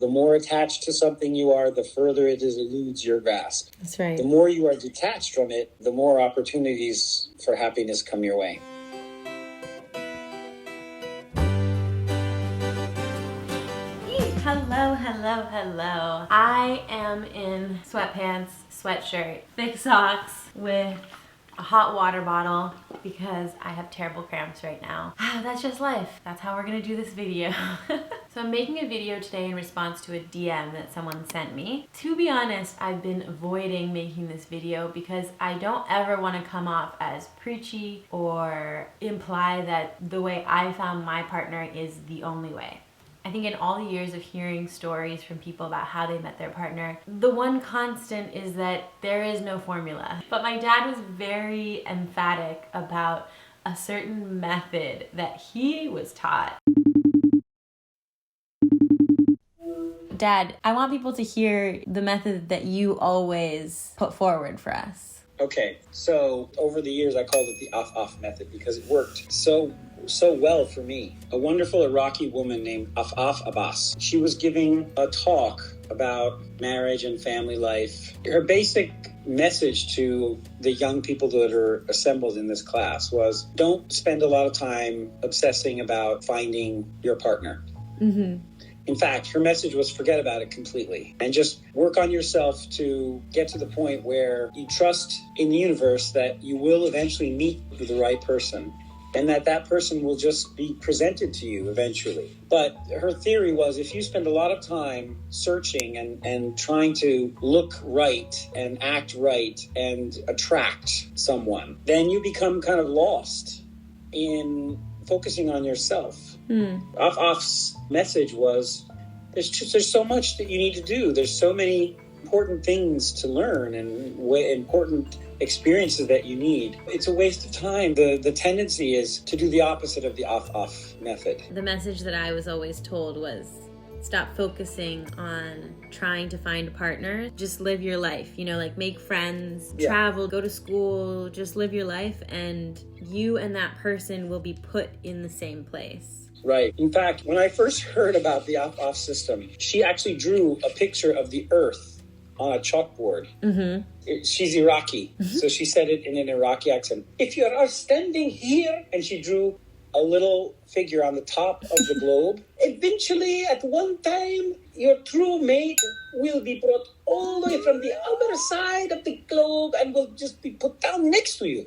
The more attached to something you are, the further it eludes your grasp. That's right. The more you are detached from it, the more opportunities for happiness come your way. Hello, hello, hello. I am in sweatpants, sweatshirt, thick socks with a hot water bottle because I have terrible cramps right now. That's just life. That's how we're gonna do this video. So I'm making a video today in response to a DM that someone sent me. To be honest, I've been avoiding making this video because I don't ever want to come off as preachy or imply that the way I found my partner is the only way. I think in all the years of hearing stories from people about how they met their partner, the one constant is that there is no formula. But my dad was very emphatic about a certain method that he was taught. Dad, I want people to hear the method that you always put forward for us. Okay, so over the years I called it the Afaf method because it worked so well for me. A wonderful Iraqi woman named Afaf Abbas. She was giving a talk about marriage and family life. Her basic message to the young people that are assembled in this class was, don't spend a lot of time obsessing about finding your partner. Mm-hmm. In fact, her message was forget about it completely and just work on yourself to get to the point where you trust in the universe that you will eventually meet with the right person and that person will just be presented to you eventually. But her theory was if you spend a lot of time searching and trying to look right and act right and attract someone, then you become kind of lost in focusing on yourself. Afaf's message was, there's so much that you need to do. There's so many important things to learn and important experiences that you need. It's a waste of time. The tendency is to do the opposite of the Afaf method. The message that I was always told was, stop focusing on trying to find a partner. Just live your life, like make friends, travel, go to school, just live your life, and you and that person will be put in the same place. Right. In fact, when I first heard about the Afaf system, she actually drew a picture of the earth on a chalkboard. Mm-hmm. She's Iraqi, so she said it in an Iraqi accent. If you are standing here, and she drew a little figure on the top of the globe, eventually, at one time, your true mate will be brought all the way from the other side of the globe and will just be put down next to you.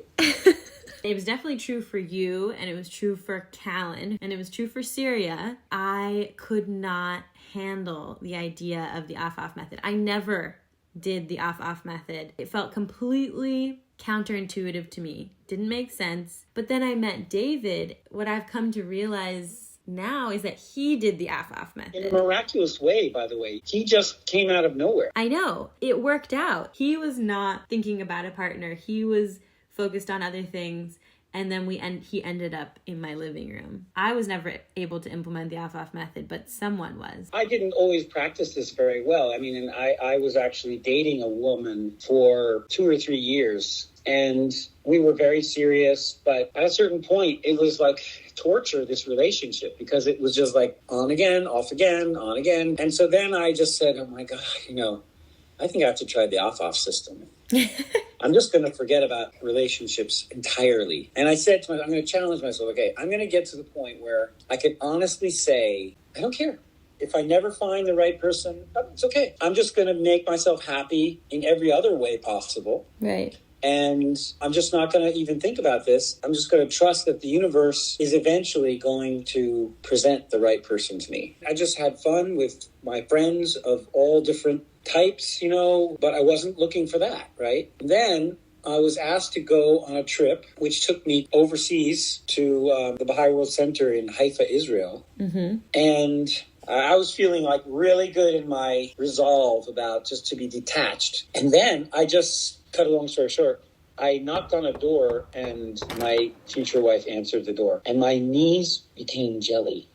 It was definitely true for you, and it was true for Callan, and it was true for Syria. I could not handle the idea of the Afaf method. I never did the Afaf method. It felt completely counterintuitive to me. Didn't make sense. But then I met David. What I've come to realize now is that he did the Afaf method. In a miraculous way, by the way. He just came out of nowhere. I know. It worked out. He was not thinking about a partner. He was focused on other things, and then he ended up in my living room. I was never able to implement the Afaf method, but someone was. I didn't always practice this very well. I was actually dating a woman for 2 or 3 years, and we were very serious, but at a certain point, it was like torture, this relationship, because it was just like on again, off again, on again. And so then I just said, oh my God, I think I have to try the Afaf system. I'm just going to forget about relationships entirely. And I said to myself, I'm going to challenge myself. Okay, I'm going to get to the point where I can honestly say, I don't care. If I never find the right person, it's okay. I'm just going to make myself happy in every other way possible. Right. And I'm just not going to even think about this. I'm just going to trust that the universe is eventually going to present the right person to me. I just had fun with my friends of all different types, but I wasn't looking for that, right? And then I was asked to go on a trip, which took me overseas to the Bahá'í World Center in Haifa, Israel. Mm-hmm. And I was feeling like really good in my resolve about just to be detached. And then I just, cut a long story short, I knocked on a door and my future wife answered the door. And my knees became jelly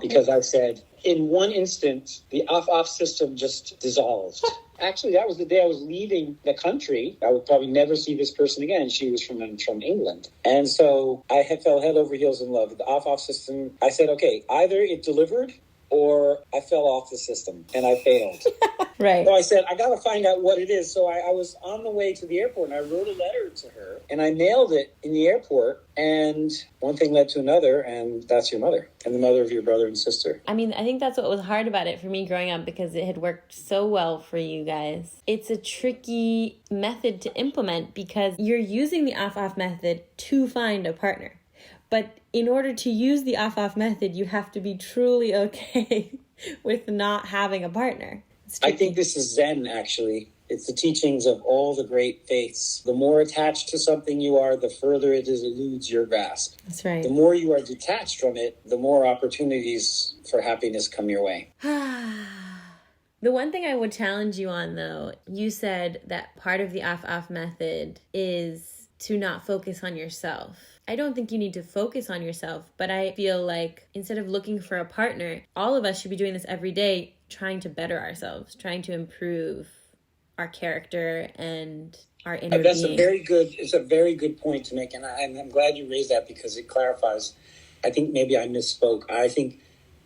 because I said, in one instant, the Afaf system just dissolved. Actually, that was the day I was leaving the country. I would probably never see this person again. She was from England. And so I fell head over heels in love with the Afaf system. I said, okay, either it delivered or I fell off the system and I failed. Right. So I said, I got to find out what it is. So I was on the way to the airport and I wrote a letter to her and I mailed it in the airport. And one thing led to another, and that's your mother and the mother of your brother and sister. I mean, I think that's what was hard about it for me growing up, because it had worked so well for you guys. It's a tricky method to implement because you're using the Afaf method to find a partner. But in order to use the Afaf method, you have to be truly okay with not having a partner. I think this is Zen, actually. It's the teachings of all the great faiths. The more attached to something you are, the further it eludes your grasp. That's right. The more you are detached from it, the more opportunities for happiness come your way. The one thing I would challenge you on, though, you said that part of the Afaf method is to not focus on yourself. I don't think you need to focus on yourself, but I feel like instead of looking for a partner, all of us should be doing this every day, trying to better ourselves, trying to improve our character and our inner That's being. It's a very good point to make, and I'm glad you raised that because it clarifies. I think maybe I misspoke. I think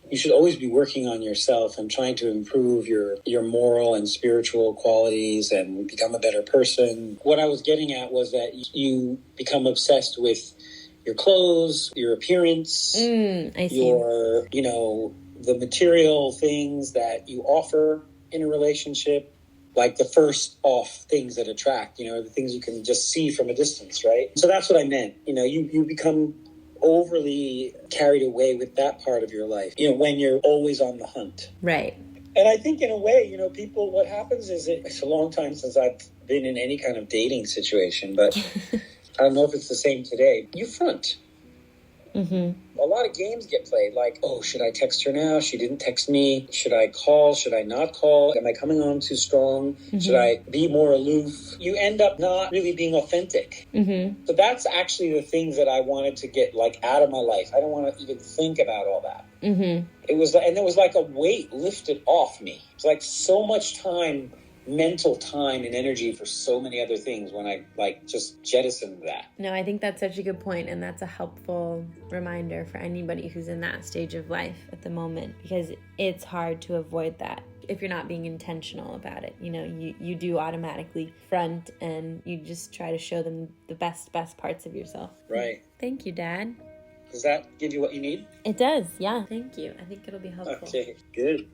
you should always be working on yourself and trying to improve your moral and spiritual qualities and become a better person. What I was getting at was that you become obsessed with your clothes, your appearance, I see. your, the material things that you offer in a relationship, like the first off things that attract, the things you can just see from a distance, right? So that's what I meant. You become overly carried away with that part of your life, when you're always on the hunt. Right. And I think in a way, people, what happens is it's a long time since I've been in any kind of dating situation, but I don't know if it's the same today. You front. Mm-hmm. A lot of games get played, like, oh, should I text her now? She didn't text me. Should I call? Should I not call? Am I coming on too strong? Mm-hmm. Should I be more aloof? You end up not really being authentic. Mm-hmm. So that's actually the things that I wanted to get, out of my life. I don't want to even think about all that. Mm-hmm. It was like a weight lifted off me. It's like so much time, mental time and energy for so many other things when I just jettisoned that. No, I think that's such a good point, and that's a helpful reminder for anybody who's in that stage of life at the moment, because it's hard to avoid that if you're not being intentional about it. You do automatically front and you just try to show them the best parts of yourself. Right. Thank you, Dad. Does that give you what you need? It does, yeah. Thank you. I think it'll be helpful. Okay, good.